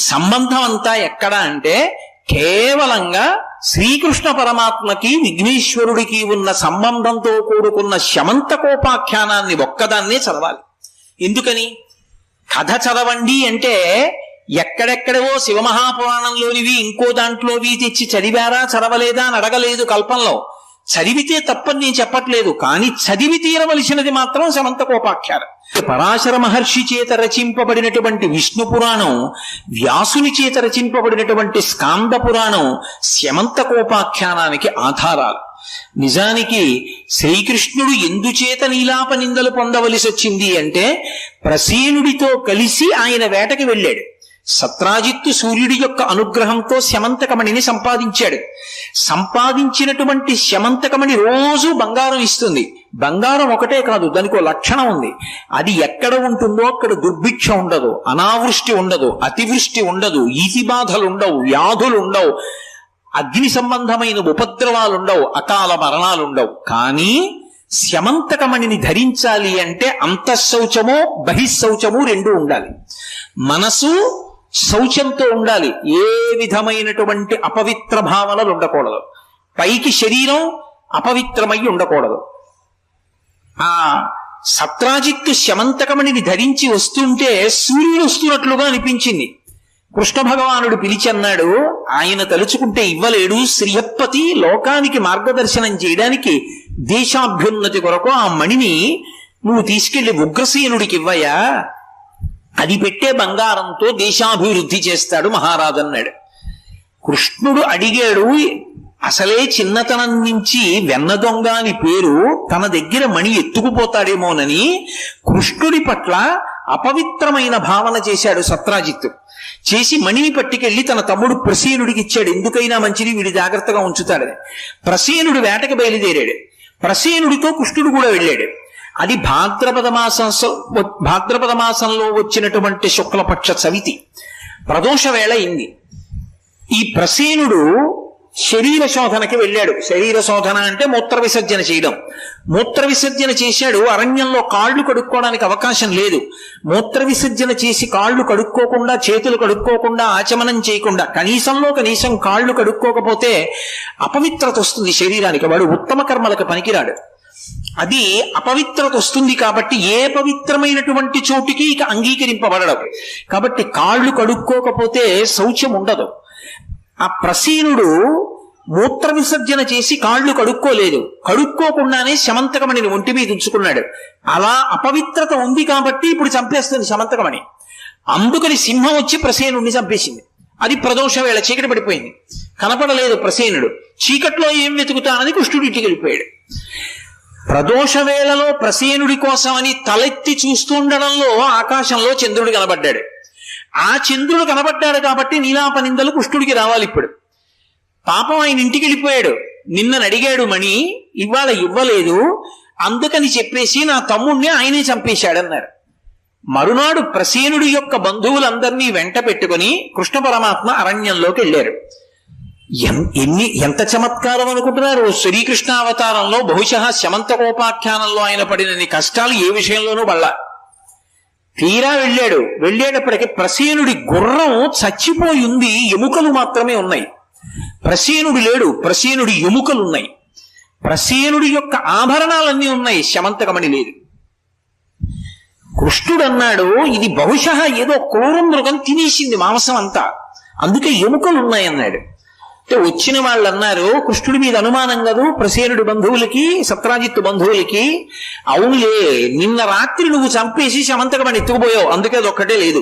సంబంధం అంతా ఎక్కడ అంటే కేవలంగా శ్రీకృష్ణ పరమాత్మకి విఘ్నేశ్వరుడికి ఉన్న సంబంధంతో కూడుకున్న శమంతకోపాఖ్యానాన్ని ఒక్కదాన్నే చదవాలి. ఎందుకని? కథ చదవండి అంటే ఎక్కడెక్కడవో శివమహాపురాణంలోనివి ఇంకో దాంట్లోవి తెచ్చి చదివారా చదవలేదా అని అడగలేదు కల్పంలో. చదివితే తప్పని నేను చెప్పట్లేదు, కానీ చదివి తీరవలసినది మాత్రం శమంతకోపాఖ్యానం. పరాశర మహర్షి చేత రచింపబడినటువంటి విష్ణు పురాణం, వ్యాసుని చేత రచింపబడినటువంటి స్కాంద పురాణం శమంతకోపాఖ్యానానికి ఆధారాలు. నిజానికి శ్రీకృష్ణుడు ఎందుచేత నీలాప నిందలు పొందవలసి వచ్చింది అంటే ప్రసేనుడితో కలిసి ఆయన వేటకి వెళ్ళాడు. సత్రాజిత్తు సూర్యుడి యొక్క అనుగ్రహంతో శమంతకమణిని సంపాదించాడు. సంపాదించినటువంటి శమంతకమణి రోజు బంగారం ఇస్తుంది. బంగారం ఒకటే కాదు, దానికి ఒక లక్షణం ఉంది. అది ఎక్కడ ఉంటుందో అక్కడ దుర్భిక్ష ఉండదు, అనావృష్టి ఉండదు, అతివృష్టి ఉండదు, ఈతి బాధలు ఉండవు, వ్యాధులు ఉండవు, అగ్ని సంబంధమైన ఉపద్రవాలు ఉండవు, అకాల మరణాలు ఉండవు. కానీ శమంతకమణిని ధరించాలి అంటే అంతఃశౌచము బహిశౌచము రెండు ఉండాలి. మనసు శౌచంతో ఉండాలి, ఏ విధమైనటువంటి అపవిత్ర భావనలు ఉండకూడదు. పైకి శరీరం అపవిత్రమై ఉండకూడదు. ఆ సత్రాజిత్తు శమంతకమణిని ధరించి వస్తుంటే సూర్యుడు వస్తున్నట్లుగా అనిపించింది. కృష్ణ భగవానుడు పిలిచన్నాడు, ఆయన తలుచుకుంటే ఇవ్వలేడు. శ్రీయప్పతి లోకానికి మార్గదర్శనం చేయడానికి దేశాభ్యున్నతి కొరకు ఆ మణిని నువ్వు తీసుకెళ్లి ఉగ్రసేనుడికి ఇవ్వయా, అది పెట్టే బంగారంతో దేశాభివృద్ధి చేస్తాడు మహారాజు అన్నాడు. కృష్ణుడు అడిగాడు, అసలే చిన్నతనం నుంచి వెన్న దొంగ అని పేరు, తన దగ్గర మణి ఎత్తుకుపోతాడేమోనని కృష్ణుడి పట్ల అపవిత్రమైన భావన చేశాడు సత్రాజిత్తు. చేసి మణిని పట్టుకెళ్లి తన తమ్ముడు ప్రసేనుడికి ఇచ్చాడు. ఎందుకైనా మంచిది, వీడి జాగ్రత్తగా ఉంచుతాడని. ప్రసేనుడు వేటకి బయలుదేరాడు. ప్రసేనుడితో కృష్ణుడు కూడా వెళ్ళాడు. అది భాద్రపద మాసంలో వచ్చినటువంటి శుక్లపక్ష చవితి ప్రదోష వేళ అయింది. ఈ ప్రసేనుడు శరీర శోధనకి వెళ్ళాడు. శరీర శోధన అంటే మూత్ర విసర్జన చేయడం. మూత్ర విసర్జన చేశాడు. అరణ్యంలో కాళ్ళు కడుక్కోవడానికి అవకాశం లేదు. మూత్ర విసర్జన చేసి కాళ్ళు కడుక్కోకుండా, చేతులు కడుక్కోకుండా, ఆచమనం చేయకుండా, కనీసం కాళ్ళు కడుక్కోకపోతే అపవిత్రత వస్తుంది శరీరానికి. వాడు ఉత్తమ కర్మలకు పనికిరాడు. అది అపవిత్రత వస్తుంది. కాబట్టి ఏ పవిత్రమైనటువంటి చోటుకి ఇక అంగీకరింపబడడం. కాబట్టి కాళ్ళు కడుక్కోకపోతే శౌచం ఉండదు. ఆ ప్రసీనుడు మూత్ర విసర్జన చేసి కాళ్ళు కడుక్కోలేదు. కడుక్కోకుండానే శమంతకమణిని ఒంటి మీద ఉంచుకున్నాడు. అలా అపవిత్రత ఉంది కాబట్టి ఇప్పుడు చంపేస్తుంది శమంతకమణి. అందుకని సింహం వచ్చి ప్రసేనుడిని చంపేసింది. అది ప్రదోష వేళ, చీకటి పడిపోయింది, కనపడలేదు ప్రసేనుడు. చీకట్లో ఏం వెతుకుతానని కృష్ణుడి ఇంటికి వెళ్ళిపోయాడు. ప్రదోష వేళలో ప్రసేనుడి కోసమని తలెత్తి చూస్తుండడంలో ఆకాశంలో చంద్రుడు కనబడ్డాడు. ఆ చంద్రుడు కనబడ్డాడు కాబట్టి నీలాప నిందలు కృష్ణుడికి రావాలి. ఇప్పుడు పాపం ఆయన ఇంటికి వెళ్ళిపోయాడు. నిన్నను అడిగాడు మణి, ఇవాళ ఇవ్వలేదు, అందుకని చెప్పేసి నా తమ్ముణ్ణి ఆయనే చంపేశాడన్నారు. మరునాడు ప్రసేనుడి యొక్క బంధువులందరినీ వెంట పెట్టుకుని కృష్ణ పరమాత్మ అరణ్యంలోకి వెళ్ళారు. ఎంత చమత్కారం అనుకుంటున్నారు. శ్రీకృష్ణ అవతారంలో బహుశः శమంతకోపాఖ్యానంలో ఆయన పడినన్ని కష్టాలు ఏ విషయంలోనూ పడలా. తీరా వెళ్ళేటప్పటికి ప్రసేనుడి గుర్రం చచ్చిపోయి ఉంది, ఎముకలు మాత్రమే ఉన్నాయి. ప్రసేనుడు లేడు, ప్రసేనుడి ఎముకలున్నాయి. ప్రసేనుడి యొక్క ఆభరణాలన్నీ ఉన్నాయి, శమంతకమణి లేదు. కృష్ణుడు అన్నాడు, ఇది బహుశः ఏదో క్రూర మృగం తినేసింది మాంసం అంతా, అందుకే ఎముకలున్నాయి అన్నాడు. వచ్చిన వాళ్ళు అన్నారు, కృష్ణుడి మీద అనుమానం కదూ ప్రసేనుడి బంధువులకి, సత్రాజిత్తు బంధువులకి. అవునులే, నిన్న రాత్రి నువ్వు చంపేసి శమంతకమణి ఎత్తుకుపోయావు, అందుకే అది ఒక్కటే లేదు,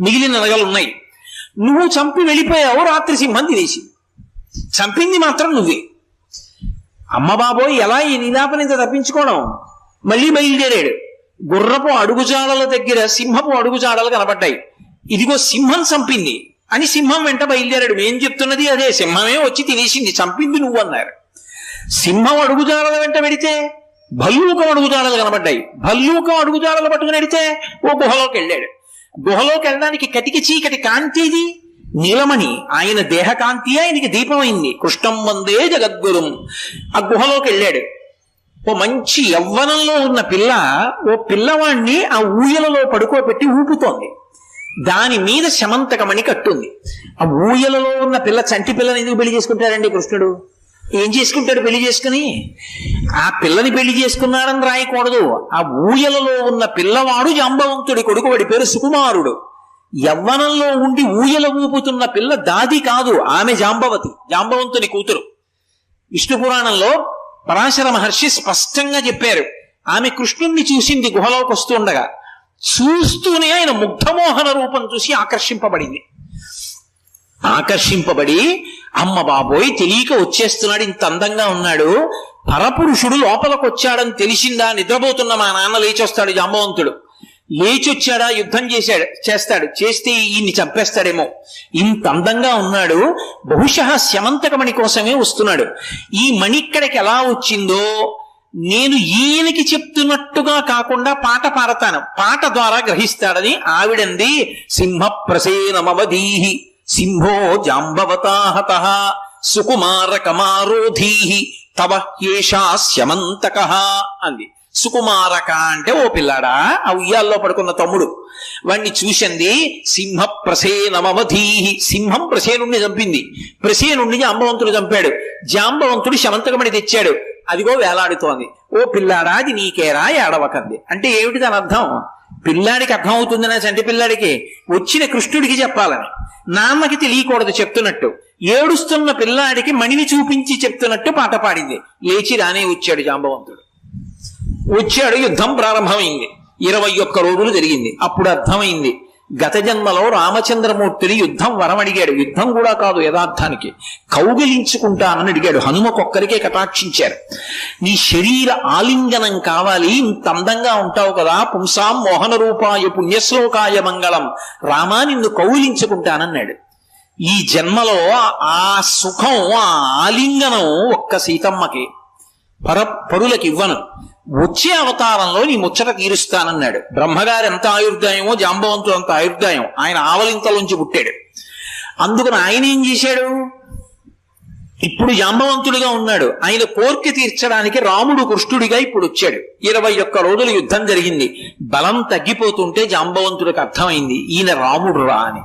మిగిలిన నగలు ఉన్నాయి. నువ్వు చంపి వెళ్ళిపోయావు, రాత్రి సింహం తినేసి. చంపింది మాత్రం నువ్వే. అమ్మ బాబోయ్, ఎలా ఈ నీలాపనింత తప్పించుకోవడం? మళ్ళీ బయలుదేరాడు. గుర్రపు అడుగుజాడల దగ్గర సింహపు అడుగుజాడలు కనబడ్డాయి. ఇదిగో సింహం చంపింది అని సింహం వెంట బయలుదేరాడు. ఏం చెప్తున్నది అదే, సింహమే వచ్చి తినేసింది, చంపింది నువ్వు అన్నారు. సింహం అడుగుజాడల వెంట వెడితే భల్లూకం అడుగుజాడలు కనబడ్డాయి. భల్లూకం అడుగుజాడలు పట్టుకుని వెడితే ఓ గుహలోకి వెళ్ళాడు. గుహలోకి వెళ్ళడానికి కటికి చీకటి కాంతిది నీలమణి, ఆయన దేహకాంతి ఆయనకి దీపమైంది. కృష్ణం వందే జగద్గురుం. ఆ గుహలోకి వెళ్ళాడు. ఓ మంచి యవ్వనంలో ఉన్న పిల్ల ఓ పిల్లవాణ్ణి ఆ ఊయలలో పడుకోబెట్టి ఊపుతోంది. దాని మీద శమంతకమణి కట్టుంది. ఆ ఊయలలో ఉన్న పిల్ల చంటి పిల్లని ఎందుకు పెళ్లి చేసుకుంటాడండి కృష్ణుడు? ఏం చేసుకుంటాడు పెళ్లి చేసుకుని? ఆ పిల్లని పెళ్లి చేసుకున్నాడని రాయకూడదు. ఆ ఊయలలో ఉన్న పిల్లవాడు జాంబవంతుడి కొడుకు, వాడి పేరు సుకుమారుడు. యవ్వనంలో ఉండి ఊయల ఊపుతున్న పిల్ల దాది కాదు, ఆమె జాంబవతి, జాంబవంతుని కూతురు. విష్ణు పురాణంలో పరాశర మహర్షి స్పష్టంగా చెప్పారు. ఆమె కృష్ణుణ్ణి చూసింది గుహలోకి వస్తుండగా. చూస్తూనే ఆయన ముగ్ధమోహన రూపం చూసి ఆకర్షింపబడి అమ్మ బాబోయ్ తెలియక వచ్చేస్తున్నాడు, ఇంత అందంగా ఉన్నాడు, పరపురుషుడు లోపలికి వచ్చాడని తెలిసిందా? నిద్రపోతున్న మా నాన్న లేచొస్తాడు జాంబవంతుడు. లేచొచ్చాడా? యుద్ధం చేస్తాడు. చేస్తే ఈయన్ని చంపేస్తాడేమో, ఇంత అందంగా ఉన్నాడు, బహుశः శమంతకమణి కోసమే వస్తున్నాడు. ఈ మణి ఇక్కడికి ఎలా వచ్చిందో నేను ఈయనకి చెప్తున్నట్టుగా కాకుండా పాట పాడతాను, పాట ద్వారా గ్రహిస్తాడని ఆవిడంది. సింహ ప్రసేనమవధీహి సింహో జాంబవతాహత సుకుమార కమారోధీహి తవ ఏషా శమంతక అంది. సుకుమారక అంటే ఓ పిల్లాడా, ఆ ఉయ్యాల్లో పడుకున్న తమ్ముడు. వాణ్ణి చూసింది. సింహ ప్రసేనమవధీహి, సింహం ప్రసేనుణ్ణి చంపింది, ప్రసేనుణ్ణి జాంబవంతుడు చంపాడు, జాంబవంతుడు శమంతకమణి తెచ్చాడు, అదిగో వేలాడుతోంది. ఓ పిల్లాడా అది నీకేరా ఏడవకంది. అంటే ఏమిటి దాని అర్థం? పిల్లాడికి అర్థం అవుతుంది నా చంటి పిల్లాడికి, వచ్చిన కృష్ణుడికి చెప్పాలని, నాన్నకి తెలియకూడదు చెప్తున్నట్టు. ఏడుస్తున్న పిల్లాడికి మణిని చూపించి చెప్తున్నట్టు పాట పాడింది. లేచి రానే వచ్చాడు జాంబవంతుడు. వచ్చాడు, యుద్ధం ప్రారంభమైంది. 21 రోజులు జరిగింది. అప్పుడు అర్థమైంది గత జన్మలో రామచంద్రమూర్తిని యుద్ధం వరమడిగాడు. యుద్ధం కూడా కాదు, యథార్థానికి కౌగిలించుకుంటానని అడిగాడు. హనుమకొక్కరికే కటాక్షించారు. నీ శరీర ఆలింగనం కావాలి, ఇంత అందంగా ఉంటావు కదా, పుంసాం మోహన రూపాయ పుణ్యశ్లోకాయ మంగళం, రామా నిన్ను కౌగిలించుకుంటానన్నాడు. ఈ జన్మలో ఆ సుఖం, ఆ ఆలింగనం ఒక్క సీతమ్మకి, పరులకి ఇవ్వను, వచ్చే అవతారంలో నీ ముచ్చట తీరుస్తానన్నాడు. బ్రహ్మగారు ఎంత ఆయుర్దాయమో జాంబవంతుడు అంత ఆయుర్దాయం. ఆయన ఆవలింతలోంచి పుట్టాడు. అందుకని ఆయన ఏం చేశాడు? ఇప్పుడు జాంబవంతుడిగా ఉన్నాడు. ఆయన కోర్కె తీర్చడానికి రాముడు కృష్ణుడిగా ఇప్పుడు వచ్చాడు. 21 రోజులు యుద్ధం జరిగింది. బలం తగ్గిపోతుంటే జాంబవంతుడికి అర్థమైంది ఈయన రాముడు రా అని.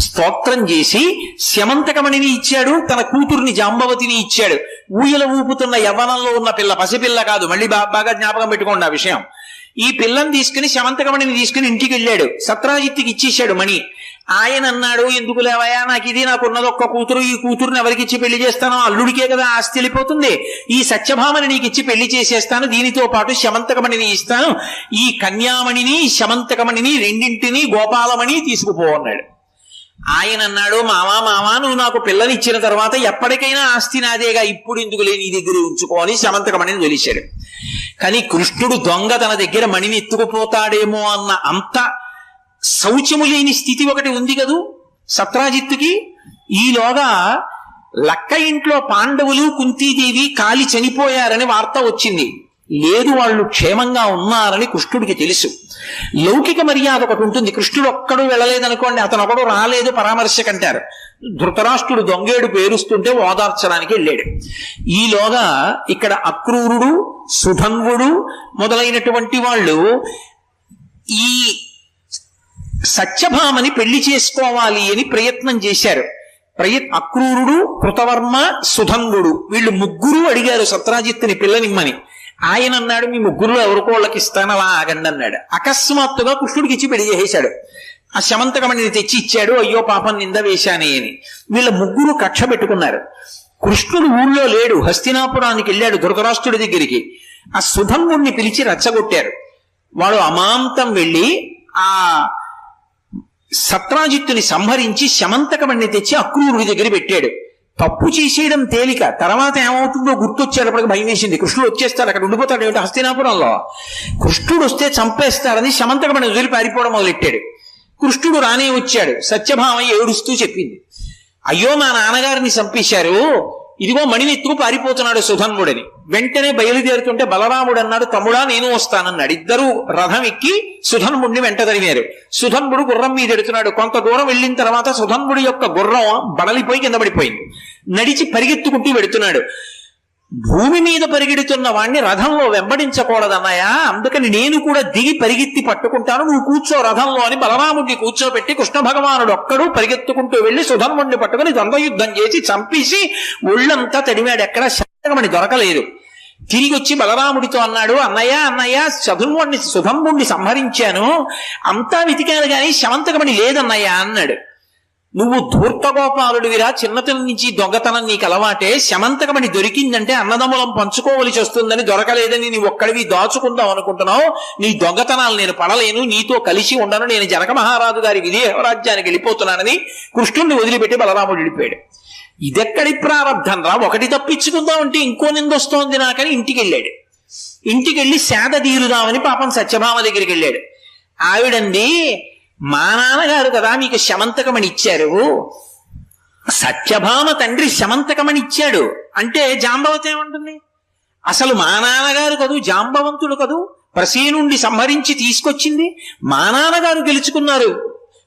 స్తోత్రం చేసి శమంతకమణిని ఇచ్చాడు, తన కూతుర్ని జాంబవతిని ఇచ్చాడు. ఊయల ఊపుతున్న యవ్వనంలో ఉన్న పిల్ల, పసిపిల్ల కాదు, మళ్ళీ బాగా జ్ఞాపకం పెట్టుకోండి ఆ విషయం. ఈ పిల్లని తీసుకుని శమంతకమణిని తీసుకుని ఇంటికి వెళ్ళాడు. సత్రాజిత్తుకి ఇచ్చేశాడు మణి. ఆయన అన్నాడు, ఎందుకు లేవయా, నాకు ఇది, నాకున్నది ఒక్క కూతురు, ఈ కూతురుని ఎవరికి ఇచ్చి పెళ్లి చేస్తానో, అల్లుడికే కదా ఆస్తి వెళ్ళిపోతుంది, ఈ సత్యభామని నీకు ఇచ్చి పెళ్లి చేసేస్తాను, దీనితో పాటు శమంతకమణిని ఇస్తాను, ఈ కన్యామణిని శమంతకమణిని రెండింటినీ గోపాలమణి తీసుకుపో అన్నాడు. ఆయన అన్నాడు, మావా నువ్వు నాకు పిల్లని ఇచ్చిన తర్వాత ఎప్పటికైనా ఆస్తి నాదేగా, ఇప్పుడు ఎందుకు లేని నీ దగ్గర ఉంచుకోని శమంతకమణిని తెలిసాడు. కానీ కృష్ణుడు దొంగ తన దగ్గర మణిని ఎత్తుకుపోతాడేమో అన్న అంత శౌచము లేని స్థితి ఒకటి ఉంది కదూ సత్రాజిత్తుకి. ఈలోగా లక్క ఇంట్లో పాండవులు కుంతీదేవి కాలి చనిపోయారని వార్త వచ్చింది. లేదు, వాళ్ళు క్షేమంగా ఉన్నారని కృష్ణుడికి తెలుసు. లౌకిక మర్యాద ఒకటి ఉంటుంది. కృష్ణుడు ఒక్కడు వెళ్ళలేదనుకోండి, అతను ఒకడు రాలేదు పరామర్శకంటారు. ధృతరాష్ట్రుడు దొంగేడు పేరుస్తుంటే ఓదార్చడానికి వెళ్ళాడు. ఈలోగా ఇక్కడ అక్రూరుడు, సుధన్వుడు మొదలైనటువంటి వాళ్ళు ఈ సత్యభామని పెళ్లి చేసుకోవాలి అని ప్రయత్నం చేశారు. అక్రూరుడు, కృతవర్మ, సుధన్వుడు వీళ్ళు ముగ్గురు అడిగారు సత్రాజిత్తుని పిల్లనిమ్మని. ఆయన అన్నాడు, మీ ముగ్గురులో ఎవరికోళ్ళకి ఇస్తాను, అలా ఆగండి అన్నాడు. అకస్మాత్తుగా కృష్ణుడికి ఇచ్చి పెళ్లి చేసేశాడు. ఆ శమంతకమణిని తెచ్చి ఇచ్చాడు. అయ్యో పాపం నింద వేశానే అని. వీళ్ళ ముగ్గురు కక్ష పెట్టుకున్నారు. కృష్ణుడు ఊళ్ళో లేడు, హస్తినాపురానికి వెళ్ళాడు ధృతరాష్ట్రుడి దగ్గరికి. ఆ సుధన్వుణ్ణి పిలిచి రెచ్చగొట్టారు. వాడు అమాంతం వెళ్ళి ఆ సత్రాజిత్తుని సంహరించి శమంతకమణిని తెచ్చి అక్రూరుడి దగ్గర పెట్టాడు. తప్పు చేసేయడం తేలిక, తర్వాత ఏమవుతుందో గుర్తొచ్చేటప్పటికి భయం వేసింది. కృష్ణుడు వచ్చేస్తాడు, అక్కడ ఉండిపోతాడు ఏమిటి హస్తినాపురంలో, కృష్ణుడు వస్తే చంపేస్తాడని శమంతకమణి వదిలి పారిపోవడం మొదలెట్టాడు. కృష్ణుడు రానే వచ్చాడు. సత్యభామ ఏడుస్తూ చెప్పింది, అయ్యో మా నాన్నగారిని చంపేశారు, ఇదిగో మణినెత్తుకు పారిపోతున్నాడు సుధన్వుడని. వెంటనే బయలుదేరుతుంటే బలరాముడు అన్నాడు, తమ్ముడా నేను వస్తానన్నాడు. ఇద్దరు రథం ఎక్కి సుధన్వుడిని వెంట తరిమారు. సుధన్వుడు గుర్రం మీద ఎడుతున్నాడు. కొంత దూరం వెళ్ళిన తర్వాత సుధన్వుడి యొక్క గుర్రం బడలిపోయి కింద పడిపోయింది. నడిచి పరిగెత్తుకుంటూ వెడుతున్నాడు. భూమి మీద పరిగెడుతున్న వాణ్ణి రథంలో వెంబడించకూడదన్నాయా, అందుకని నేను కూడా దిగి పరిగెత్తి పట్టుకుంటాను, నువ్వు కూర్చో రథంలో అని బలరాముడిని కూర్చోబెట్టి కృష్ణ భగవానుడు ఒక్కడు పరిగెత్తుకుంటూ వెళ్లి సుధన్వుణ్ణి పట్టుకుని ద్వంద్వయుద్ధం చేసి చంపేసి ఒళ్ళంతా తడివాడు. ఎక్కడ శాంతకమణి దొరకలేదు. తిరిగి వచ్చి బలరాముడితో అన్నాడు, అన్నయ్య అన్నయ్య సుధన్వుణ్ణి సంహరించాను, అంతా వెతికాను గాని శమంతకమణి లేదన్నయ్య అన్నాడు. నువ్వు ధూర్తగోపాలుడివిరా, చిన్నతనం నుంచి దొంగతనం నీకు అలవాటే, శమంతకమణి దొరికిందంటే అన్నదమ్ములం పంచుకోవలసి వస్తుందని దొరకలేదని నీ ఒక్కడివి దాచుకుందాం అనుకుంటున్నావు. నీ దొంగతనాలు నేను పడలేను, నీతో కలిసి ఉండను, నేను జనక మహారాజు గారి విదేహరాజ్యానికి వెళ్ళిపోతున్నానని కృష్ణుణ్ణి వదిలిపెట్టి బలరాముడు వెళ్ళిపోయాడు. ఇదెక్కడి ప్రారంధం రా, ఒకటి తప్పించుకుందాం అంటే ఇంకో నిందొస్తోంది నాకని ఇంటికి వెళ్ళాడు. ఇంటికి వెళ్ళి సేద తీరుదామని పాపం సత్యభామ దగ్గరికి వెళ్ళాడు. ఆవిడంది, మా నాన్నగారు కదా మీకు శమంతకమణి ఇచ్చారు, సత్యభామ తండ్రి శమంతకమణి ఇచ్చాడు అంటే జాంబవతి ఏమంటుంది? అసలు మా నాన్నగారు కదూ, జాంబవంతుడు కదూ, ప్రసేనుండి సంహరించి తీసుకొచ్చింది, మా నాన్నగారు గెలుచుకున్నారు,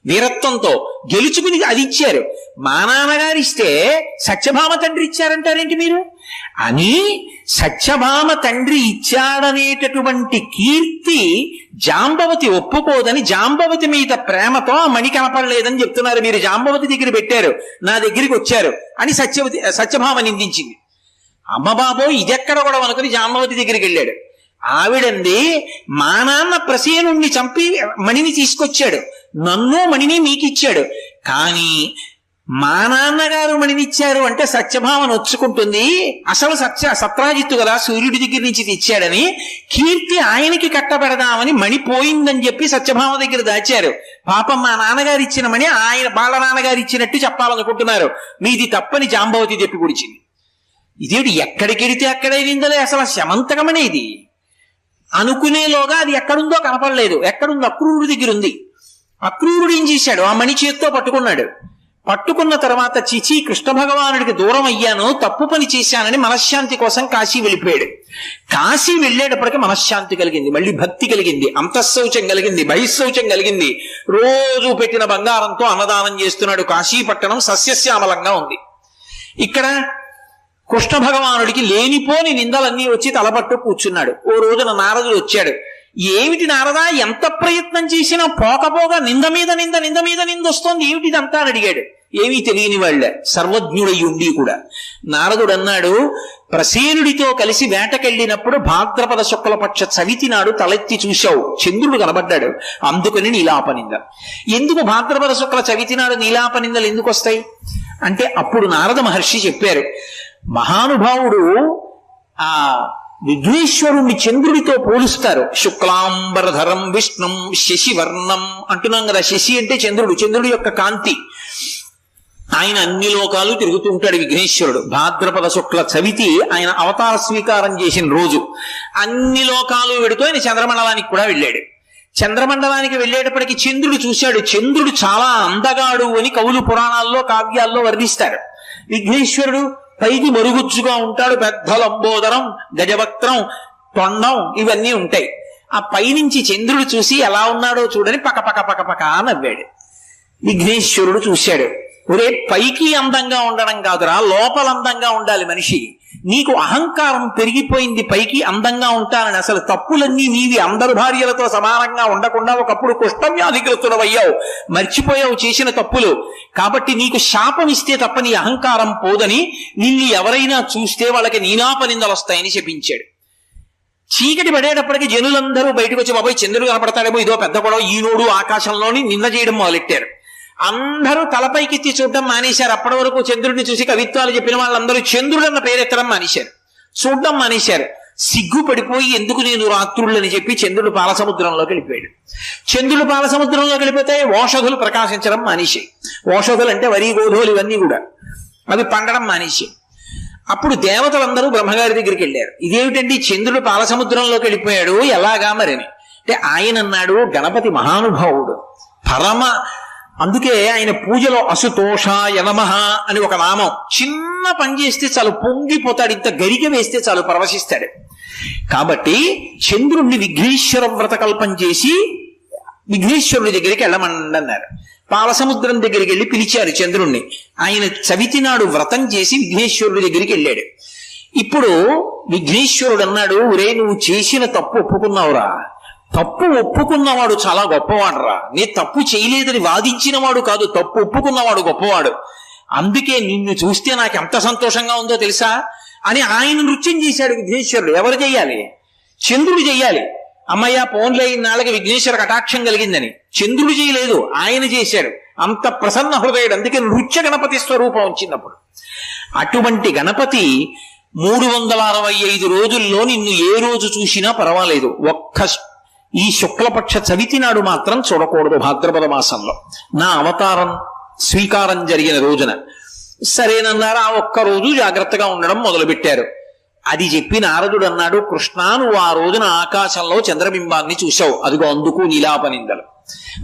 వీరత్వంతో గెలుచుకుని అది ఇచ్చారు, మా నాన్నగారు ఇస్తే సత్యభామ తండ్రి ఇచ్చారంటారేంటి మీరు అని సత్యభామ తండ్రి ఇచ్చాడనేటటువంటి కీర్తి జాంబవతి ఒప్పుకోదని, జాంబవతి మీద ప్రేమతో ఆ మణి కనపడలేదని చెప్తున్నారు. మీరు జాంబవతి దగ్గర పెట్టారు, నా దగ్గరికి వచ్చారు అని సత్యభామ నిందించింది. అమ్మ బాబోయ్ ఇదెక్కడ కూడా అనుకుని జాంబవతి దగ్గరికి వెళ్ళాడు. ఆవిడంది, మా నాన్న ప్రసేనుణ్ణి చంపి మణిని తీసుకొచ్చాడు, నన్ను మణిని మీకిచ్చాడు, కానీ మా నాన్నగారు మణినిచ్చారు అంటే సత్యభామ నొచ్చుకుంటుంది, అసలు సత్రాజిత్తు కదా సూర్యుడి దగ్గర నుంచి తెచ్చాడని కీర్తి ఆయనకి కట్టబెడదామని మణి పోయిందని చెప్పి సత్యభామ దగ్గర దాచారు. పాపం మా నాన్నగారు ఇచ్చిన మణి ఆయన వాళ్ళ నాన్నగారు ఇచ్చినట్టు చెప్పాలనుకుంటున్నారు, మీది తప్పని జాంబవతి చెప్పి పొడిచింది. ఇదేంటి ఎక్కడికెడితే అక్కడే విందలే, అసలు శమంతకమనే ఇది అనుకునేలోగా అది ఎక్కడుందో కనపడలేదు. ఎక్కడుంది? అక్రూరుడి దగ్గర ఉంది. అక్రూరుడు ఏం చేశాడు, ఆ మణి చేత్తో పట్టుకున్నాడు. పట్టుకున్న తర్వాత చిచి కృష్ణ భగవానుడికి దూరం అయ్యాను, తప్పు పని చేశానని మనశ్శాంతి కోసం కాశీ వెళ్ళిపోయాడు. కాశీ వెళ్ళేటప్పటికి మనశ్శాంతి కలిగింది, మళ్ళీ భక్తి కలిగింది, అంతఃశౌచం కలిగింది, బహిశౌచం కలిగింది. రోజు పెట్టిన బంగారంతో అన్నదానం చేస్తున్నాడు. కాశీ పట్టణం సస్యశ్యామలంగా ఉంది. ఇక్కడ కృష్ణ భగవానుడికి లేనిపోని నిందలన్నీ వచ్చి తలపట్టు కూర్చున్నాడు. ఓ రోజున నారదుడు వచ్చాడు. ఏమిటి నారదా, ఎంత ప్రయత్నం చేసినా పోకపోగా నింద మీద నింద, నింద మీద నింద వస్తోంది, ఏమిటిదంతా అని అడిగాడు. ఏమీ తెలియని వాళ్ళే, సర్వజ్ఞుడై ఉండి కూడా. నారదుడు అన్నాడు, ప్రసేనుడితో కలిసి వేటకెళ్ళినప్పుడు భాద్రపద శుక్లపక్ష చవితి నాడు తలెత్తి చూశావు, చంద్రుడు కనబడ్డాడు, అందుకని నీలాపనింద. ఎందుకు భాద్రపద శుక్ల చవితి నాడు నీలాపనిందలు ఎందుకు వస్తాయి అంటే, అప్పుడు నారద మహర్షి చెప్పారు, మహానుభావుడు ఆ విఘ్నేశ్వరుణ్ణి చంద్రుడితో పోలుస్తారు. శుక్లాంబరధరం విష్ణుం శశివర్ణం అంటున్నాం కదా. శశి అంటే చంద్రుడు, చంద్రుడి యొక్క కాంతి. ఆయన అన్ని లోకాలు తిరుగుతుంటాడు విఘ్నేశ్వరుడు. భాద్రపద శుక్ల చవితి ఆయన అవతార స్వీకారం చేసిన రోజు. అన్ని లోకాలు వెడుతూ ఆయన చంద్రమండలానికి కూడా వెళ్ళాడు. చంద్రమండలానికి వెళ్ళేటప్పటికి చంద్రుడు చూశాడు. చంద్రుడు చాలా అందగాడు అని కవులు పురాణాల్లో కావ్యాల్లో వర్ణిస్తారు. విఘ్నేశ్వరుడు పైకి మరుగుజ్జుగా ఉంటాడు, పెద్ద లంబోదరం, గజవక్త్రం, తొండం ఇవన్నీ ఉంటాయి. ఆ పైనుంచి చంద్రుడు చూసి ఎలా ఉన్నాడో చూడని పక పక పక పక నవ్వాడు. విఘ్నేశ్వరుడు చూశాడు, ఒరే పైకి అందంగా ఉండడం కాదురా, లోపల అందంగా ఉండాలి మనిషి. నీకు అహంకారం పెరిగిపోయింది, పైకి అందంగా ఉంటానని. అసలు తప్పులన్నీ నీవి, అందరు భార్యలతో సమానంగా ఉండకుండా ఒకప్పుడు కుష్ఠవ్యాధిగ్రస్తుడవయ్యావు, మర్చిపోయావు చేసిన తప్పులు. కాబట్టి నీకు శాపం ఇస్తే తప్ప నీ అహంకారం పోదని, నిన్ను ఎవరైనా చూస్తే వాళ్ళకి నీనాపనిందలు వస్తాయని చెప్పించాడు. చీకటి పడేటప్పటికి జనులందరూ బయటకు వచ్చి, బాబాయ్ చంద్రుడు కనపడతాడేమో, ఇదో పెద్ద గొడవ, ఈనోడు ఆకాశంలోని నింద చేయడం మొదలెట్టారు. అందరూ తలపైకెత్తి చూడడం మానేశారు. అప్పటి వరకు చంద్రుడిని చూసి కవిత్వాలు చెప్పిన వాళ్ళందరూ చంద్రుడు అన్న పేరెత్తడం మానేశారు, చూడడం మానేశారు. సిగ్గుపడిపోయి ఎందుకు నేను రాత్రుళ్ళని చెప్పి చంద్రుడు పాలసముద్రంలోకి వెళ్ళిపోయాడు. చంద్రుడు పాలసముద్రంలోకి వెళ్ళిపోతే ఓషధులు ప్రకాశించడం మానేశాయి. ఓషధులు అంటే వరి గోధుమలు ఇవన్నీ కూడా అవి పండడం మానేశాయి. అప్పుడు దేవతలందరూ బ్రహ్మగారి దగ్గరికి వెళ్ళారు. ఇదేమిటండి చంద్రుడు పాలసముద్రంలోకి వెళ్ళిపోయాడు ఎలాగా మరని అంటే, ఆయన అన్నాడు, గణపతి మహానుభావుడు, పరమ, అందుకే ఆయన పూజలో అసుతోషాయ నమః అని ఒక నామం. చిన్న పని చేస్తే చాలు పొంగిపోతాడు, ఇంత గరిక వేస్తే చాలు పరవశిస్తాడు. కాబట్టి చంద్రుణ్ణి విఘ్నేశ్వర వ్రతకల్పం చేసి విఘ్నేశ్వరుడి దగ్గరికి వెళ్ళమన్నారు. పాలసముద్రం దగ్గరికి వెళ్ళి పిలిచారు చంద్రుణ్ణి. ఆయన చవితి నాడు వ్రతం చేసి విఘ్నేశ్వరుడి దగ్గరికి వెళ్ళాడు. ఇప్పుడు విఘ్నేశ్వరుడు అన్నాడు, ఒరే నువ్వు చేసిన తప్పు ఒప్పుకున్నావురా, తప్పు ఒప్పుకున్నవాడు చాలా గొప్పవాడురా, నీ తప్పు చేయలేదని వాదించిన వాడు కాదు, తప్పు ఒప్పుకున్నవాడు గొప్పవాడు, అందుకే నిన్ను చూస్తే నాకు ఎంత సంతోషంగా ఉందో తెలుసా అని ఆయన నృత్యం చేశాడు విఘ్నేశ్వరుడు. ఎవరు చెయ్యాలి? చంద్రుడు చెయ్యాలి. అమ్మయ్య పోన్లే ఇన్నాళ్ళకి విఘ్నేశ్వర కటాక్షం కలిగిందని. చంద్రుడు చేయలేదు, ఆయన చేశాడు. అంత ప్రసన్న హృదయుడు, అందుకే నృత్య గణపతి స్వరూపం వచ్చినప్పుడు. అటువంటి గణపతి 365 రోజుల్లో నిన్ను ఏ రోజు చూసినా పర్వాలేదు, ఒక్క ఈ శుక్లపక్ష చవితి నాడు మాత్రం చూడకూడదు భాద్రపద మాసంలో, నా అవతారం స్వీకారం జరిగిన రోజున. సరేనన్నారు. ఆ ఒక్కరోజు జాగ్రత్తగా ఉండడం మొదలుపెట్టారు. అది చెప్పి నారదుడు అన్నాడు, కృష్ణ నువ్వు ఆ రోజున ఆకాశంలో చంద్రబింబాన్ని చూశావు, అదిగో అందుకు నీలాపనిందలు.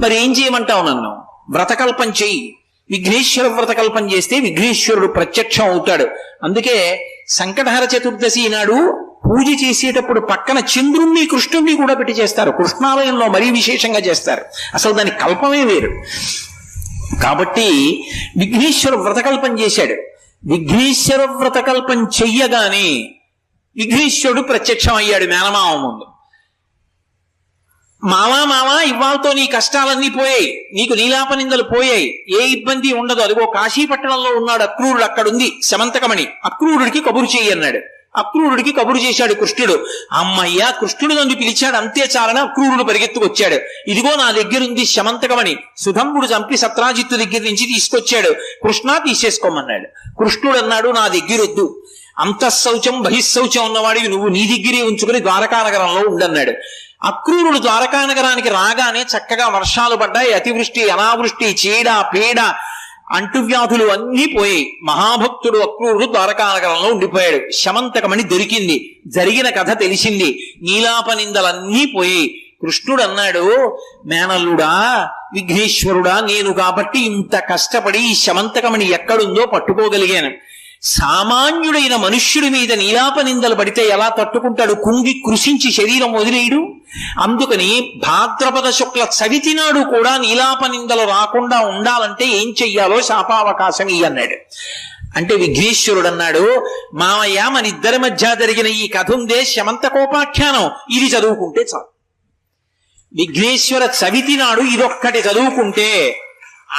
మరి ఏం చేయమంటావు నన్ను? వ్రతకల్పం చెయ్యి. విఘ్నేశ్వర వ్రతకల్పం చేస్తే విఘ్నేశ్వరుడు ప్రత్యక్షం అవుతాడు. అందుకే సంకటహర చతుర్దశి నాడు పూజ చేసేటప్పుడు పక్కన చంద్రుణ్ణి కృష్ణుణ్ణి కూడా పెట్టి చేస్తారు. కృష్ణాలయంలో మరీ విశేషంగా చేస్తారు. అసలు దాని కల్పమే వేరు. కాబట్టి విఘ్నేశ్వర వ్రతకల్పం చేశాడు. విఘ్నేశ్వర వ్రతకల్పం చెయ్యగానే విఘ్నేశ్వరుడు ప్రత్యక్షం అయ్యాడు మేనమామ ముందు. మావా ఇవాళతో నీ కష్టాలన్నీ పోయాయి, నీకు నీలాపనిందలు పోయాయి, ఏ ఇబ్బంది ఉండదు, అదిగో కాశీపట్టణంలో ఉన్నాడు అక్రూరుడు, అక్కడుంది శమంతకమణి, అక్రూరుడికి కబురు చెయ్యి అన్నాడు. అక్రూరుడికి కబురు చేశాడు కృష్ణుడు. అమ్మయ్య కృష్ణుడు నన్ను పిలిచాడు అంతే చాలని అక్రూరుడు పరిగెత్తుకొచ్చాడు. ఇదిగో నా దగ్గరుంది శమంతకమణి, సుధంబుడు చంపి సత్రాజిత్తు దగ్గర నుంచి తీసుకొచ్చాడు, కృష్ణ తీసేసుకోమన్నాడు. కృష్ణుడు అన్నాడు, నా దగ్గరొద్దు, అంతఃశౌచం బహిశౌచం ఉన్నవాడివి నువ్వు నీ దగ్గరే ఉంచుకుని ద్వారకానగరంలో ఉండన్నాడు. అక్రూరుడు ద్వారకానగరానికి రాగానే చక్కగా వర్షాలు పడ్డాయి, అతివృష్టి అనావృష్టి చీడ పీడ అంటువ్యాధులు అన్నీ పోయాయి. మహాభక్తుడు అక్రూరుడు ద్వారకానగరంలో ఉండిపోయాడు. శమంతకమణి దొరికింది, జరిగిన కథ తెలిసింది, నీలాపనిందలన్నీ పోయాయి. కృష్ణుడు అన్నాడు, మేనల్లుడా విఘ్నేశ్వరుడా, నేను కాబట్టి ఇంత కష్టపడి ఈ శమంతకమణి ఎక్కడుందో పట్టుకోగలిగాను. సామాన్యుడైన మనుష్యుడి మీద నీలాపనిందలు పడితే ఎలా తట్టుకుంటాడు? కుంగి కృషించి శరీరం వదిలేయడు. అందుకని భాద్రపద శుక్ల చవితి నాడు కూడా నీలాపనిందలు రాకుండా ఉండాలంటే ఏం చెయ్యాలో శాపావకాశం ఇయ్యన్నాడు. అంటే విఘ్నేశ్వరుడు అన్నాడు, మామయ్య మన ఇద్దరి మధ్య జరిగిన ఈ కథ ఉందే శమంతకోపాఖ్యానం, ఇది చదువుకుంటే చాలు. విఘ్నేశ్వర చవితి నాడు ఇదొక్కటి చదువుకుంటే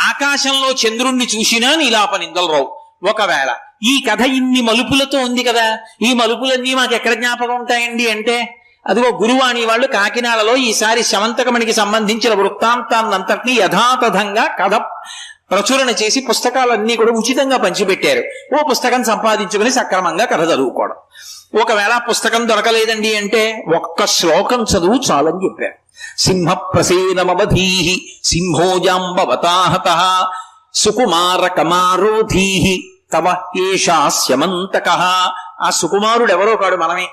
ఆకాశంలో చంద్రుణ్ణి చూసినా నీలాపనిందలు రావు. ఒకవేళ ఈ కథ ఇన్ని మలుపులతో ఉంది కదా, ఈ మలుపులన్నీ మాకు ఎక్కడ జ్ఞాపకం ఉంటాయండి అంటే, అదిగో గురువాణి వాళ్ళు కాకినాడలో ఈసారి శమంతకమణికి సంబంధించిన వృత్తాంతాన్నంతటినీ యథాతథంగా కథ ప్రచురణ చేసి పుస్తకాలన్నీ కూడా ఉచితంగా పంచిపెట్టారు. ఓ పుస్తకం సంపాదించుకుని సక్రమంగా కథ చదువుకోవడం. ఒకవేళ పుస్తకం దొరకలేదండి అంటే ఒక్క శ్లోకం చదువు చాలని చెప్పారు. సింహ ప్రసేనమవధీహి సింహోజాంబవతాహత సుకుమార కమారోధీహి తవ ఏషా స్యమంతక. ఆ సుకుమారుడు ఎవరో కాడు, మనమే.